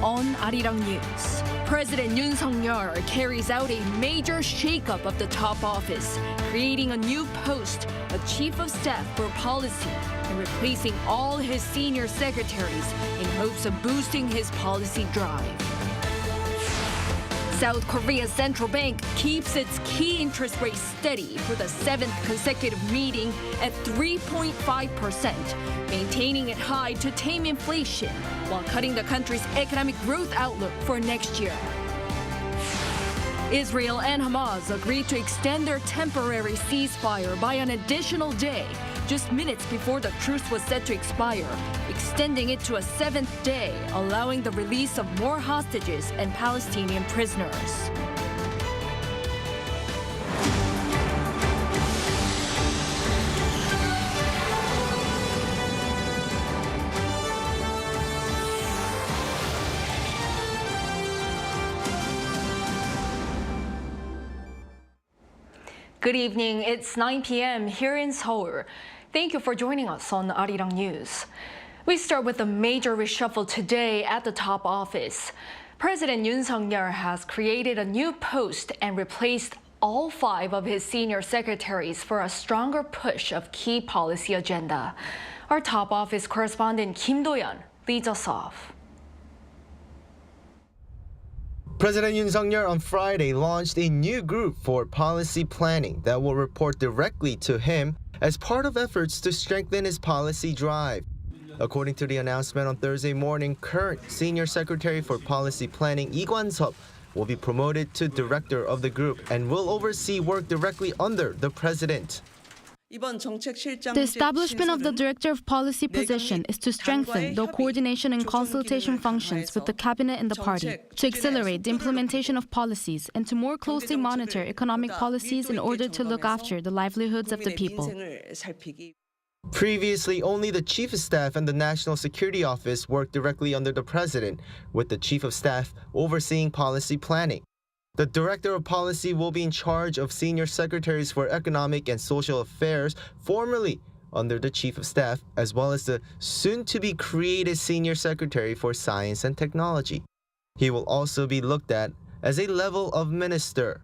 On Arirang News, President Yoon Suk-yeol carries out a major shakeup of the top office, creating a new post, a Chief of Staff for Policy, and replacing all his senior secretaries in hopes of boosting his policy drive. South Korea's central bank keeps its key interest rate steady for the seventh consecutive meeting at 3.5%, maintaining it high to tame inflation while cutting the country's economic growth outlook for next year. Israel and Hamas agreed to extend their temporary ceasefire by an additional day, just minutes before the truce was set to expire, extending it to a seventh day, allowing the release of more hostages and Palestinian prisoners. Good evening. It's 9 p.m. here in Seoul. Thank you for joining us on Arirang News. We start with a major reshuffle today at the top office. President Yoon Suk-yeol has created a new post and replaced all 5 of his senior secretaries for a stronger push of key policy agenda. Our top office correspondent Kim Do-yeon leads us off. President Yoon Suk-yeol on Friday launched a new group for policy planning that will report directly to him as part of efforts to strengthen his policy drive. According to the announcement on Thursday morning, current Senior Secretary for Policy Planning Lee Jong-seok will be promoted to director of the group and will oversee work directly under the president. The establishment of the Director of Policy position is to strengthen the coordination and consultation functions with the cabinet and the party, to accelerate the implementation of policies, and to more closely monitor economic policies in order to look after the livelihoods of the people. Previously, only the Chief of Staff and the National Security Office worked directly under the president, with the Chief of Staff overseeing policy planning. The Director of Policy will be in charge of Senior Secretaries for Economic and Social Affairs, formerly under the Chief of Staff, as well as the soon-to-be-created Senior Secretary for Science and Technology. He will also be looked at as a level of minister.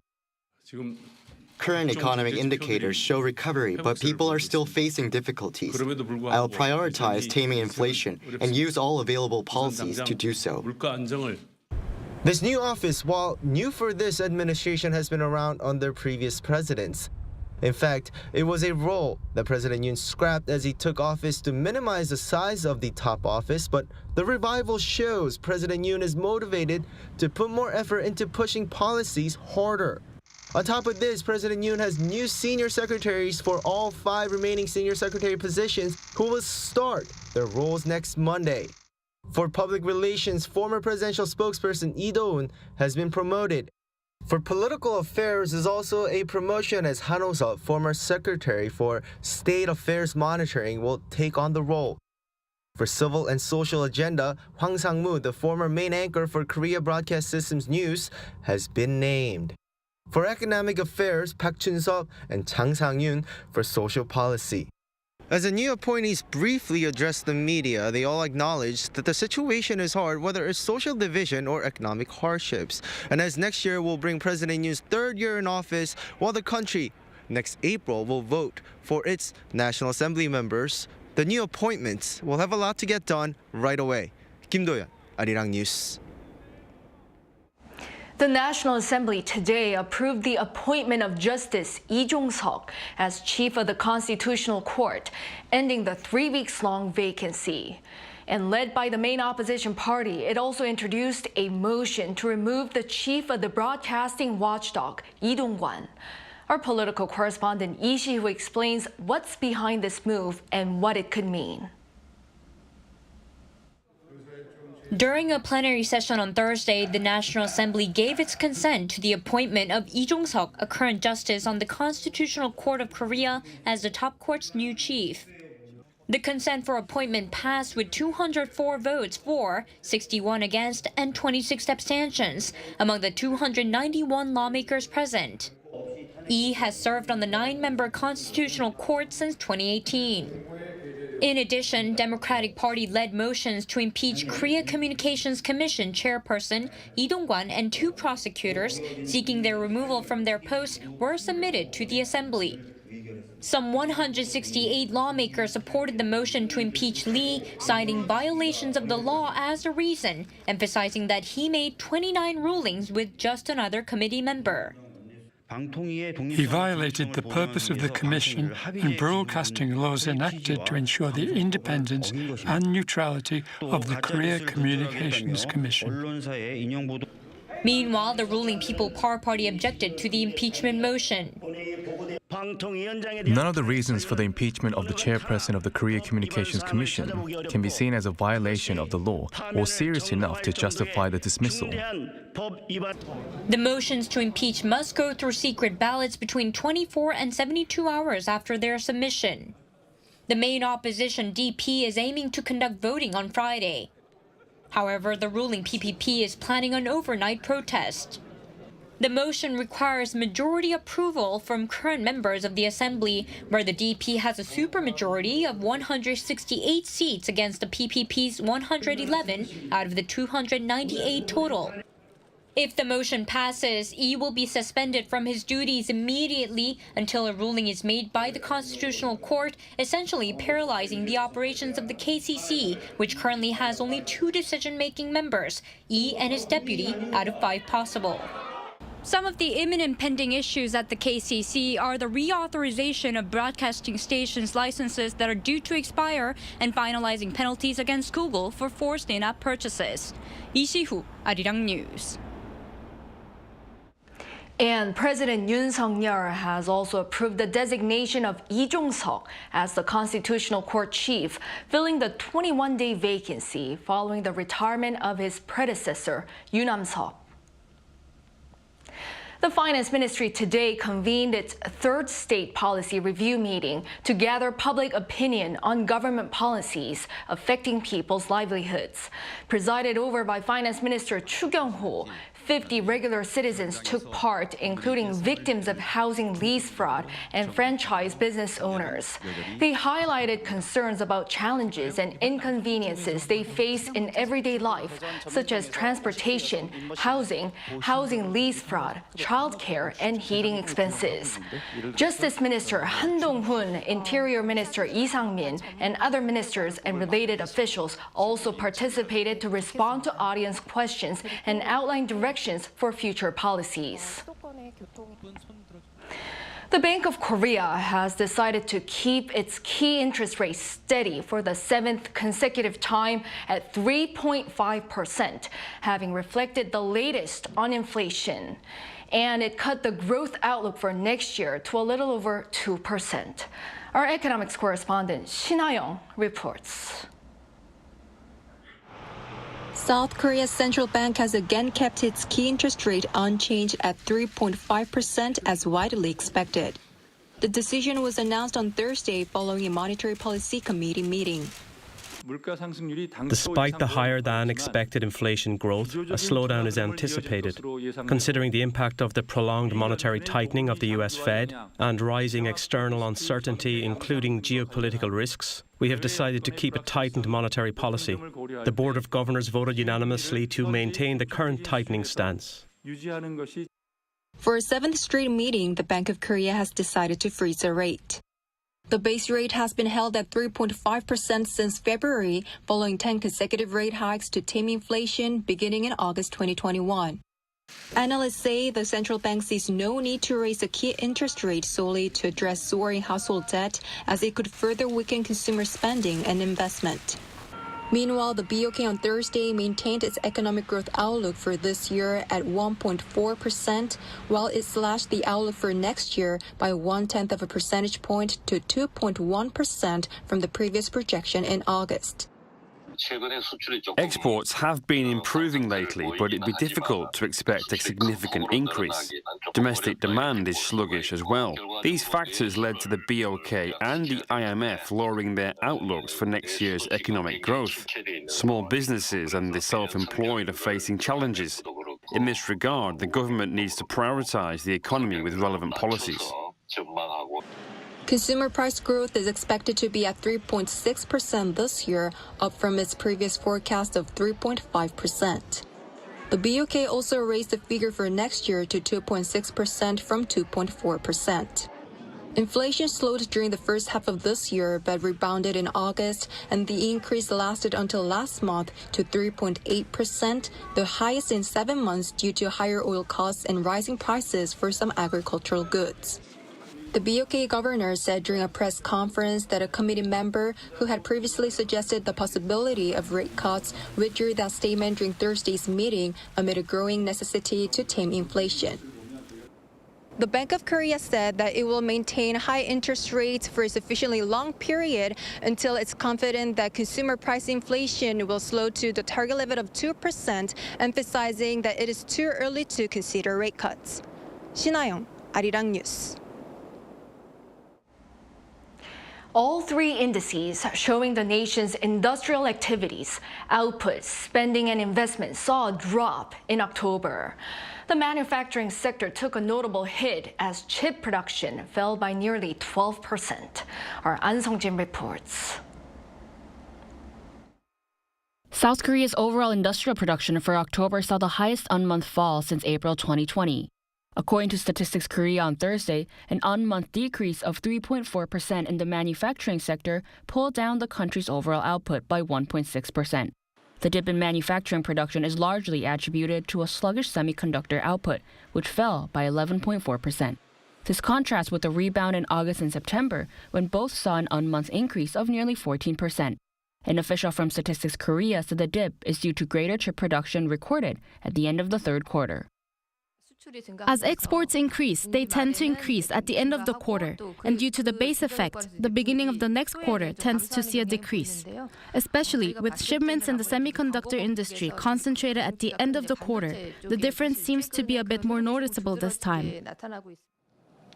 Current economic indicators show recovery, but people are still facing difficulties. I'll prioritize taming inflation and use all available policies to do so. This new office, while new for this administration, has been around under previous presidents. In fact, it was a role that President Yoon scrapped as he took office to minimize the size of the top office, but the revival shows President Yoon is motivated to put more effort into pushing policies harder. On top of this, President Yoon has new senior secretaries for all 5 remaining senior secretary positions who will start their roles next Monday. For public relations, former presidential spokesperson Lee Jong-seok has been promoted. For political affairs is also a promotion as Han Ho-seok, former secretary for state affairs monitoring, will take on the role. For civil and social agenda, Hwang Sang-moo, the former main anchor for Korea Broadcast Systems News, has been named. For economic affairs, Park Chun-seok and Chang Sang-yoon for social policy. As the new appointees briefly addressed the media, they all acknowledged that the situation is hard, whether it's social division or economic hardships. And as next year will bring President Yoon's 3rd year in office, while the country next April will vote for its National Assembly members, the new appointments will have a lot to get done right away. Kim Do-yeon, Arirang News. The National Assembly today approved the appointment of Justice Lee Jong-seok as Chief of the Constitutional Court, ending the 3-week-long vacancy. And led by the main opposition party, it also introduced a motion to remove the Chief of the Broadcasting Watchdog, Lee Dong-kwan. Our political correspondent Lee Si-woo explains what's behind this move and what it could mean. During a plenary session on Thursday, the National Assembly gave its consent to the appointment of Lee Jong-seok, a current justice on the Constitutional Court of Korea, as the top court's new chief. The consent for appointment passed with 204 votes for, 61 against, and 26 abstentions among the 291 lawmakers present. Lee has served on the 9-member Constitutional Court since 2018. In addition, Democratic Party-led motions to impeach Korea Communications Commission chairperson Lee Dong-kwan and 2 prosecutors seeking their removal from their posts were submitted to the Assembly. Some 168 lawmakers supported the motion to impeach Lee, citing violations of the law as a reason, emphasizing that he made 29 rulings with just another committee member. He violated the purpose of the Commission and broadcasting laws enacted to ensure the independence and neutrality of the Korea Communications Commission. Meanwhile, the ruling People Power Party objected to the impeachment motion. None of the reasons for the impeachment of the chairperson of the Korea Communications Commission can be seen as a violation of the law or serious enough to justify the dismissal. The motions to impeach must go through secret ballots between 24 and 72 hours after their submission. The main opposition, DP, is aiming to conduct voting on Friday. However, the ruling PPP is planning an overnight protest. The motion requires majority approval from current members of the Assembly, where the DP has a supermajority of 168 seats against the PPP's 111 out of the 298 total. If the motion passes, Lee will be suspended from his duties immediately until a ruling is made by the Constitutional Court, essentially paralyzing the operations of the KCC, which currently has only 2 decision-making members, Lee and his deputy, out of 5 possible. Some of the imminent pending issues at the KCC are the reauthorization of broadcasting stations' licenses that are due to expire and finalizing penalties against Google for forced in-app purchases. Lee Si-hu, Arirang News. And President Yoon Suk-yeol has also approved the designation of Lee Jong-seok as the Constitutional Court chief, filling the 21-day vacancy following the retirement of his predecessor, Yoon Nam-seok. The Finance Ministry today convened its 3rd State Policy Review meeting to gather public opinion on government policies affecting people's livelihoods. Presided over by Finance Minister Chu Kyung-ho, 50 regular citizens took part, including victims of housing lease fraud and franchise business owners. They highlighted concerns about challenges and inconveniences they face in everyday life, such as transportation, housing lease fraud, childcare, and heating expenses. Justice Minister Han Dong-hoon, Interior Minister Lee Sang-min, and other ministers and related officials also participated to respond to audience questions and outline directions for future policies. The Bank of Korea has decided to keep its key interest rate steady for the 7th consecutive time at 3.5%, having reflected the latest on inflation. And it cut the growth outlook for next year to a little over 2%. Our economics correspondent Shin Ha-young reports. South Korea's central bank has again kept its key interest rate unchanged at 3.5% as widely expected. The decision was announced on Thursday following a monetary policy committee meeting. Despite the higher-than-expected inflation growth, a slowdown is anticipated. Considering the impact of the prolonged monetary tightening of the U.S. Fed and rising external uncertainty, including geopolitical risks, we have decided to keep a tightened monetary policy. The Board of Governors voted unanimously to maintain the current tightening stance. For a 7th straight meeting, the Bank of Korea has decided to freeze the rate. The base rate has been held at 3.5% since February, following 10 consecutive rate hikes to tame inflation beginning in August 2021. Analysts say the central bank sees no need to raise the key interest rate solely to address soaring household debt, as it could further weaken consumer spending and investment. Meanwhile, the BOK on Thursday maintained its economic growth outlook for this year at 1.4%, while it slashed the outlook for next year by 0.1 of a percentage point to 2.1% from the previous projection in August. Exports have been improving lately, but it'd be difficult to expect a significant increase. Domestic demand is sluggish as well. These factors led to the BOK and the IMF lowering their outlooks for next year's economic growth. Small businesses and the self-employed are facing challenges. In this regard, the government needs to prioritise the economy with relevant policies. Consumer price growth is expected to be at 3.6% this year, up from its previous forecast of 3.5%. The BOK also raised the figure for next year to 2.6% from 2.4%. Inflation slowed during the first half of this year but rebounded in August, and the increase lasted until last month to 3.8%, the highest in 7 months due to higher oil costs and rising prices for some agricultural goods. The BOK governor said during a press conference that a committee member who had previously suggested the possibility of rate cuts withdrew that statement during Thursday's meeting amid a growing necessity to tame inflation. The Bank of Korea said that it will maintain high interest rates for a sufficiently long period until it's confident that consumer price inflation will slow to the target level of 2%, emphasizing that it is too early to consider rate cuts. 신하영, Arirang News. All three indices showing the nation's industrial activities, output, spending, and investment saw a drop in October. The manufacturing sector took a notable hit as chip production fell by nearly 12%. Our An Sung-jin reports. South Korea's overall industrial production for October saw the highest on-month fall since April 2020. According to Statistics Korea on Thursday, an on-month decrease of 3.4% in the manufacturing sector pulled down the country's overall output by 1.6%. The dip in manufacturing production is largely attributed to a sluggish semiconductor output, which fell by 11.4%. This contrasts with a rebound in August and September, when both saw an on-month increase of nearly 14%. An official from Statistics Korea said the dip is due to greater chip production recorded at the end of the third quarter. As exports increase, they tend to increase at the end of the quarter, and due to the base effect, the beginning of the next quarter tends to see a decrease. Especially with shipments in the semiconductor industry concentrated at the end of the quarter, the difference seems to be a bit more noticeable this time.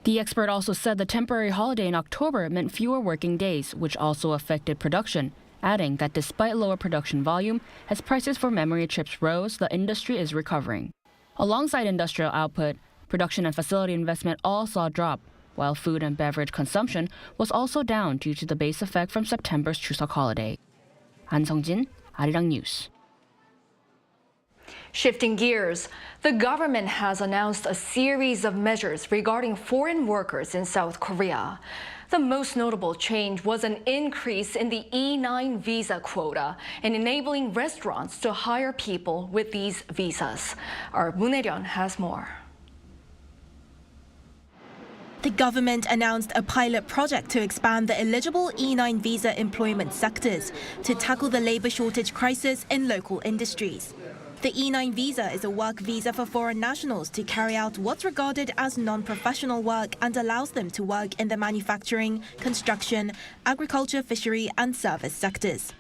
The expert also said the temporary holiday in October meant fewer working days, which also affected production, adding that despite lower production volume, as prices for memory chips rose, the industry is recovering. Alongside industrial output, production and facility investment all saw a drop, while food and beverage consumption was also down due to the base effect from September's Chuseok holiday. An Sung-jin, Arirang News. Shifting gears, the government has announced a series of measures regarding foreign workers in South Korea. The most notable change was an increase in the E9 visa quota and enabling restaurants to hire people with these visas. Our Moon Hae-ryun has more. The government announced a pilot project to expand the eligible E9 visa employment sectors to tackle the labor shortage crisis in local industries. The E9 visa is a work visa for foreign nationals to carry out what's regarded as non-professional work and allows them to work in the manufacturing, construction, agriculture, fishery and service sectors.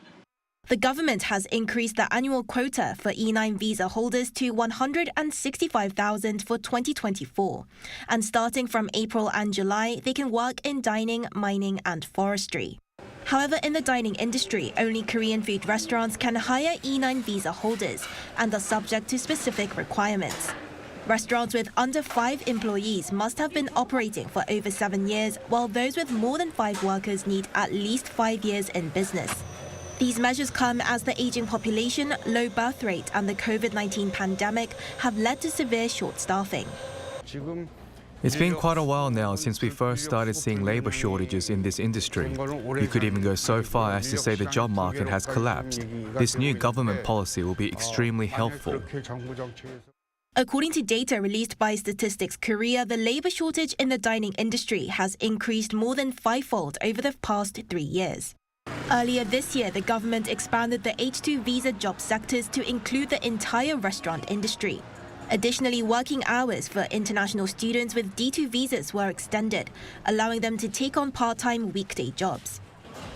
The government has increased the annual quota for E9 visa holders to 165,000 for 2024. And starting from April and July, they can work in dining, mining and forestry. However, in the dining industry, only Korean food restaurants can hire E9 visa holders and are subject to specific requirements. Restaurants with under 5 employees must have been operating for over 7 years, while those with more than 5 workers need at least 5 years in business. These measures come as the aging population, low birth rate and the COVID-19 pandemic have led to severe short staffing. It's been quite a while now since we first started seeing labor shortages in this industry. You could even go so far as to say the job market has collapsed. This new government policy will be extremely helpful. According to data released by Statistics Korea, the labor shortage in the dining industry has increased more than 5-fold over the past 3 years. Earlier this year, the government expanded the H2 visa job sectors to include the entire restaurant industry. Additionally, working hours for international students with D2 visas were extended, allowing them to take on part-time weekday jobs.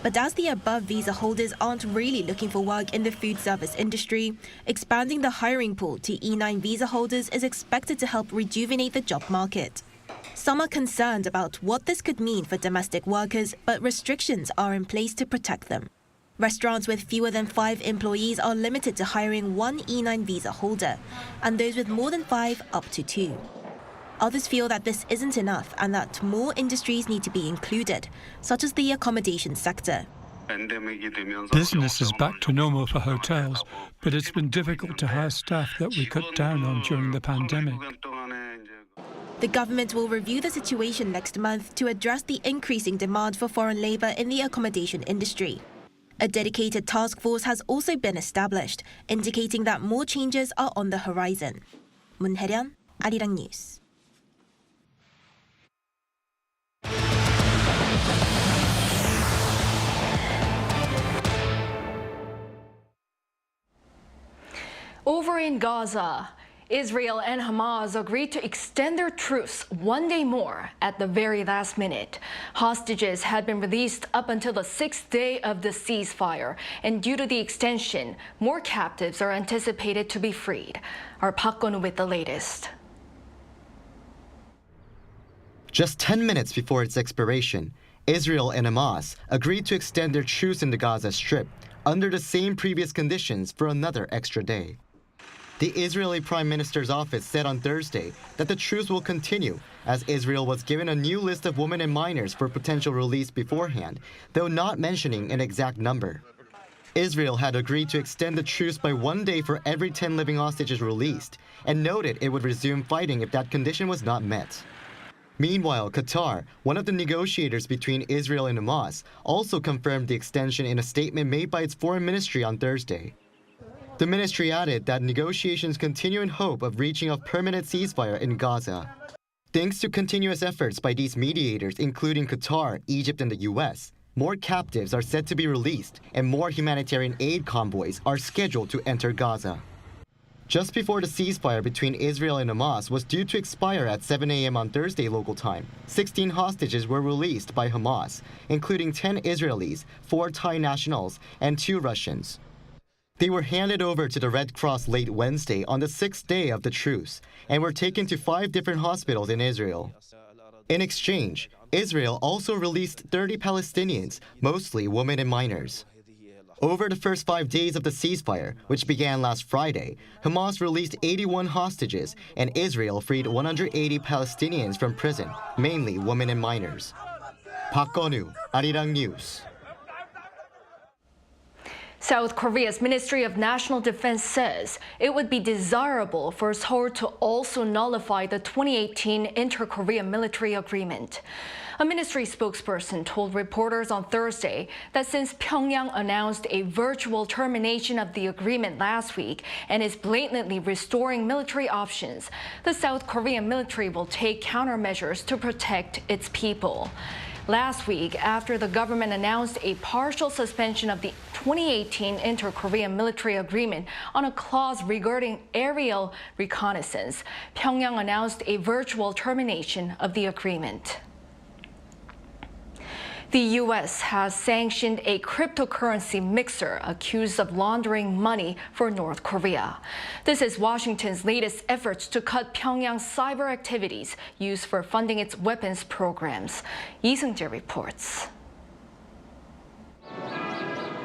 But as the above visa holders aren't really looking for work in the food service industry, expanding the hiring pool to E9 visa holders is expected to help rejuvenate the job market. Some are concerned about what this could mean for domestic workers, but restrictions are in place to protect them. Restaurants with fewer than 5 employees are limited to hiring 1 E9 visa holder, and those with more than 5 up to 2. Others feel that this isn't enough and that more industries need to be included, such as the accommodation sector. Business is back to normal for hotels, but it's been difficult to hire staff that we cut down on during the pandemic. The government will review the situation next month to address the increasing demand for foreign labor in the accommodation industry. A dedicated task force has also been established, indicating that more changes are on the horizon. Moon Hae-ryun, Arirang News. Over in Gaza, Israel and Hamas agreed to extend their truce one day more at the very last minute. Hostages had been released up until the 6th day of the ceasefire, and due to the extension, more captives are anticipated to be freed. Our Park Gun-woo with the latest. Just 10 minutes before its expiration, Israel and Hamas agreed to extend their truce in the Gaza Strip under the same previous conditions for another extra day. The Israeli Prime Minister's office said on Thursday that the truce will continue as Israel was given a new list of women and minors for potential release beforehand, though not mentioning an exact number. Israel had agreed to extend the truce by 1 day for every 10 living hostages released and noted it would resume fighting if that condition was not met. Meanwhile, Qatar, one of the negotiators between Israel and Hamas, also confirmed the extension in a statement made by its foreign ministry on Thursday. The ministry added that negotiations continue in hope of reaching a permanent ceasefire in Gaza. Thanks to continuous efforts by these mediators, including Qatar, Egypt, and the U.S., more captives are said to be released and more humanitarian aid convoys are scheduled to enter Gaza. Just before the ceasefire between Israel and Hamas was due to expire at 7 a.m. on Thursday local time, 16 hostages were released by Hamas, including 10 Israelis, 4 Thai nationals, and 2 Russians. They were handed over to the Red Cross late Wednesday on the 6th day of the truce and were taken to 5 different hospitals in Israel. In exchange, Israel also released 30 Palestinians, mostly women and minors. Over the first 5 days of the ceasefire, which began last Friday, Hamas released 81 hostages and Israel freed 180 Palestinians from prison, mainly women and minors. Park Gun-woo, Arirang News. South Korea's Ministry of National Defense says it would be desirable for Seoul to also nullify the 2018 Inter-Korea military agreement. A ministry spokesperson told reporters on Thursday that since Pyongyang announced a virtual termination of the agreement last week and is blatantly restoring military options, the South Korean military will take countermeasures to protect its people. Last week, after the government announced a partial suspension of the 2018 Inter-Korean military agreement on a clause regarding aerial reconnaissance, Pyongyang announced a virtual termination of the agreement. The U.S. has sanctioned a cryptocurrency mixer accused of laundering money for North Korea. This is Washington's latest efforts to cut Pyongyang's cyber activities used for funding its weapons programs. Lee Seung-jae reports.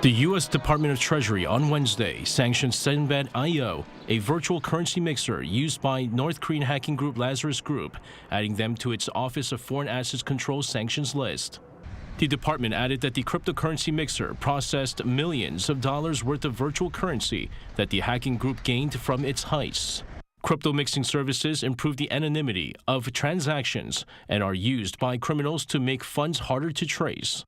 The U.S. Department of Treasury on Wednesday sanctioned Sinbad.io, a virtual currency mixer used by North Korean hacking group Lazarus Group, adding them to its Office of Foreign Assets Control sanctions list. The department added that the cryptocurrency mixer processed millions of dollars worth of virtual currency that the hacking group gained from its heists. Crypto mixing services improve the anonymity of transactions and are used by criminals to make funds harder to trace.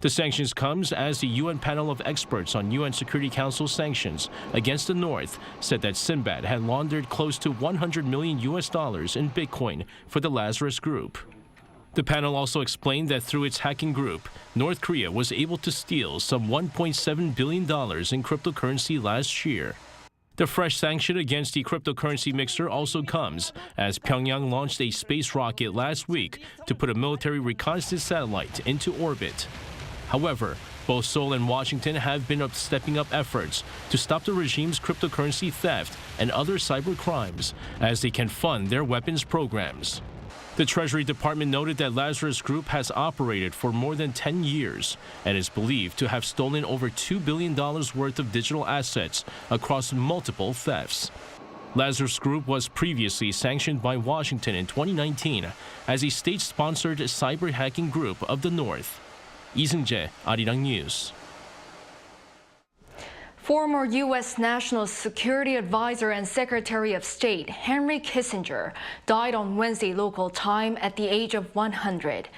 The sanctions comes as the UN panel of experts on UN Security Council sanctions against the North said that Sinbad had laundered close to $100 million in Bitcoin for the Lazarus Group. The panel also explained that through its hacking group, North Korea was able to steal some $1.7 billion in cryptocurrency last year. The fresh sanction against the cryptocurrency mixer also comes as Pyongyang launched a space rocket last week to put a military reconnaissance satellite into orbit. However, both Seoul and Washington have been stepping up efforts to stop the regime's cryptocurrency theft and other cyber crimes as they can fund their weapons programs. The Treasury Department noted that Lazarus Group has operated for more than 10 years and is believed to have stolen over $2 billion worth of digital assets across multiple thefts. Lazarus Group was previously sanctioned by Washington in 2019 as a state-sponsored cyber hacking group of the North. Lee Jong-seok, Arirang News. Former U.S. National Security Advisor and Secretary of State Henry Kissinger died on Wednesday local time at the age of 100.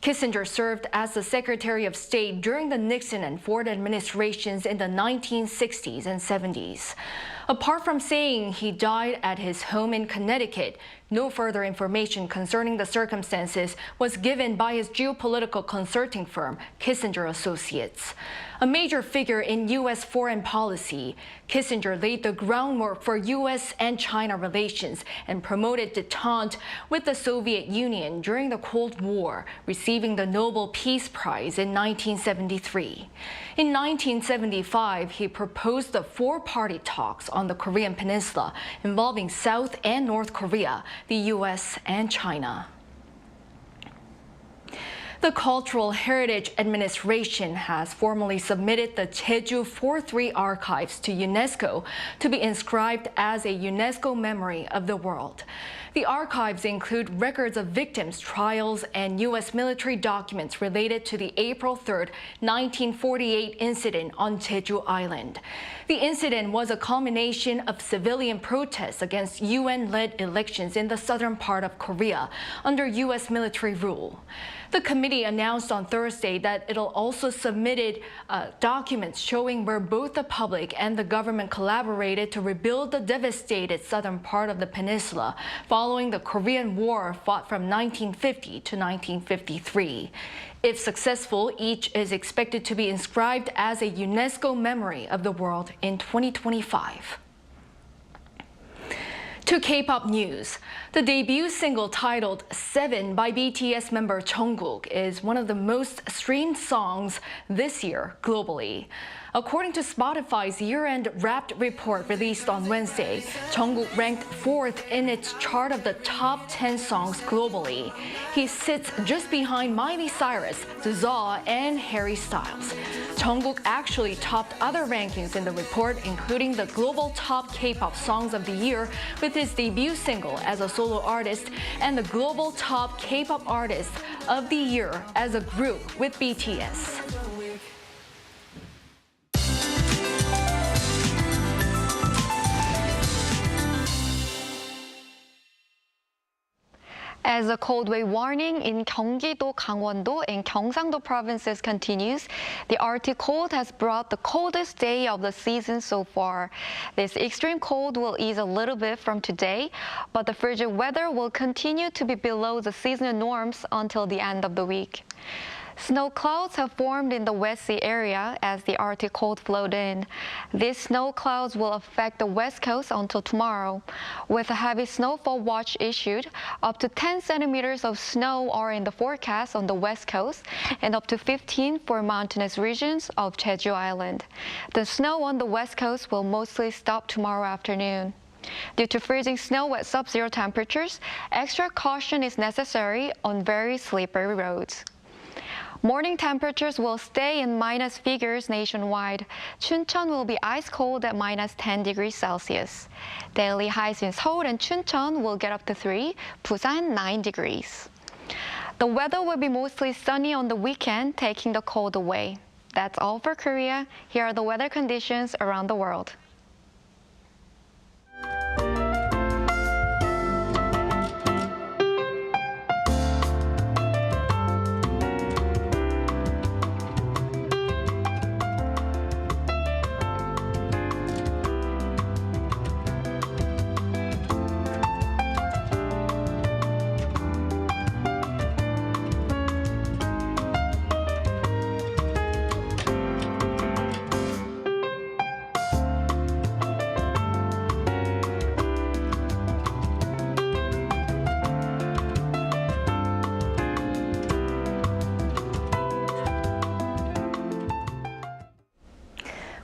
Kissinger served as the Secretary of State during the Nixon and Ford administrations in the 1960s and 70s. Apart from saying he died at his home in Connecticut, no further information concerning the circumstances was given by his geopolitical consulting firm, Kissinger Associates. A major figure in U.S. foreign policy, Kissinger laid the groundwork for U.S. and China relations and promoted détente with the Soviet Union during the Cold War, receiving the Nobel Peace Prize in 1973. In 1975, he proposed the four-party talks on the Korean Peninsula involving South and North Korea, the U.S. and China. The Cultural Heritage Administration has formally submitted the Jeju 4-3 archives to UNESCO to be inscribed as a UNESCO Memory of the World. The archives include records of victims' trials and U.S. military documents related to the April 3, 1948 incident on Jeju Island. The incident was a culmination of civilian protests against UN-led elections in the southern part of Korea under U.S. military rule. The committee announced on Thursday that it'll also submit documents showing where both the public and the government collaborated to rebuild the devastated southern part of the peninsula following the Korean War fought from 1950 to 1953. If successful, each is expected to be inscribed as a UNESCO Memory of the World in 2025. To K-pop news, the debut single titled 7 by BTS member Jungkook is one of the most streamed songs this year globally. According to Spotify's year-end Wrapped report released on Wednesday, Jungkook ranked 4th in its chart of the top 10 songs globally. He sits just behind Miley Cyrus, SZA, and Harry Styles. Jungkook actually topped other rankings in the report, including the global top K-pop songs of the year with his debut single as a solo artist and the global top K-pop artist of the year as a group with BTS. As a cold wave warning in Gyeonggi-do, Gangwon-do, and Gyeongsang-do provinces continues, the Arctic cold has brought the coldest day of the season so far. This extreme cold will ease a little bit from today, but the frigid weather will continue to be below the seasonal norms until the end of the week. Snow clouds have formed in the West Sea area as the Arctic cold flowed in. These snow clouds will affect the West Coast until tomorrow. With a heavy snowfall watch issued, up to 10 centimeters of snow are in the forecast on the West Coast and up to 15 for mountainous regions of Jeju Island. The snow on the West Coast will mostly stop tomorrow afternoon. Due to freezing snow at sub-zero temperatures, extra caution is necessary on very slippery roads. Morning temperatures will stay in minus figures nationwide. Chuncheon will be ice cold at minus 10 degrees Celsius. Daily highs in Seoul and Chuncheon will get up to 3, Busan 9 degrees. The weather will be mostly sunny on the weekend, taking the cold away. That's all for Korea. Here are the weather conditions around the world.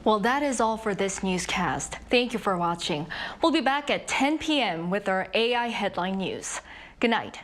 Well, that is all for this newscast. Thank you for watching. We'll be back at 10 p.m. with our AI headline news. Good night.